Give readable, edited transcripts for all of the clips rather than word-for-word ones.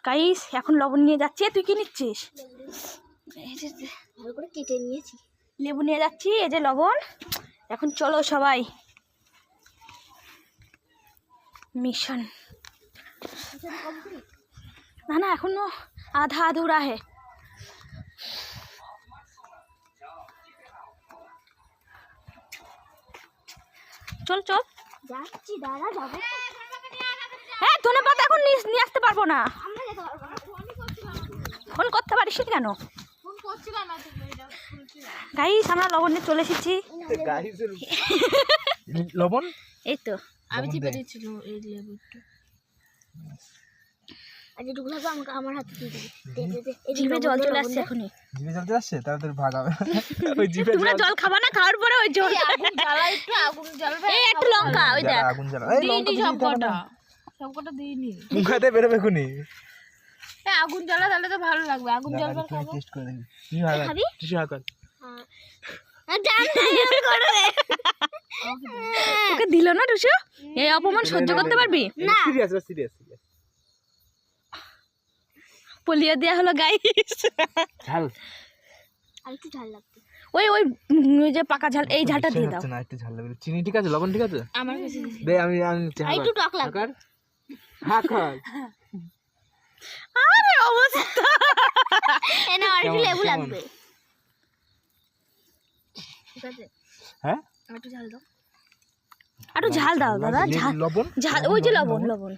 Guys এখন লবণ নিয়ে যাচ্ছি। তুই কি নিচ্ছিস? ভালো করে কেটে নিয়েছি, লেবু নিয়ে যাচ্ছি। এই যে লবণ। এখন চলো সবাই মিশন। না না এখনো আধা আধুরা হে। চল চল যাচ্ছি, দাঁড়া যাবো। হ্যাঁ ধন্যবাদ। এখন নিয়ে আসতে পারবো না। আমরা যেতে পারবো না, ফোন করতে পারিস কেন? ফোন করছিলাম না। গাইস আমরা লবণ নিয়ে চলে এসেছি। লবণ এই তো আমি চিপে দিচ্ছি এই লেবুটা। আর যেটুকু লাগবে আমাকে আমার হাতে দিয়ে দিবি। জিভে জল চলে আসছে এখনই। জিভে জল চলে আসছে, তাড়াতাড়ি ভাগ হবে। ওই জিভে তোমরা জল খাবা না? খাওয়ার পরে ওই জল জ্বালা, একটু আগুন জ্বালবে। এই একটু লঙ্কা ওই দেখ। আগুন জ্বালা। এই লঙ্কা দিইনি সবকটা, সবকটা দিইনি। মুখাতে বেরোবে খুনি। আগুন জ্বালা তাহলে তো ভালো লাগবে। আগুন জ্বালবে খাবো। টেস্ট করে দেখি। কি হয়? খাবি? টিস্যু হাত। আর জান না করে দে। ওকে দিল না টুসু? এই অপমান সহ্য করতে পারবি না। Serious serious. পলিয়ে দেয়া হলো গাইস। ঝাল। আর একটু ঝাল লাগবে। ওই ওই যে পাকা ঝাল, এই ঝালটা দিয়ে দাও। না একটু ঝাল লাগবে। চিনি ঠিক আছে, লবণ ঠিক আছে? আমার কাছে দে আমি আর একটু টক লাগবে। হ্যাঁ খাই। আরে অবস্থা। এনে আর একটু লেবু কেমন? লাগবে। ঠিক আছে, হ্যাঁ আর একটু ঝাল দাও। একটু ঝাল দাও দাদা। ঝাল লবণ ঝাল ওই যে লবণ লবণ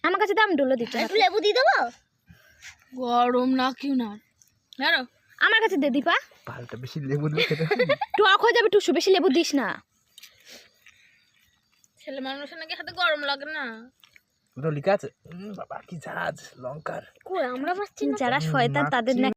আমার কাছে দাম ডলে দিচ্ছ। একটু লেবু দিয়ে দেবো। গরম না কিউ না জানো, আমার কাছে দে দীপা। পালটা বেশি লেবু দিলে খেতে টক হয়ে যাবে টুসু, বেশি লেবু দিস না। ছেলে মানুষের নাকি হাতে গরম লাগে না। ওটা লিখা আছে। বাবা কি ঝাঁজ লঙ্কার। কই আমরা পাচ্ছি না। যারা শয়তান তাদের না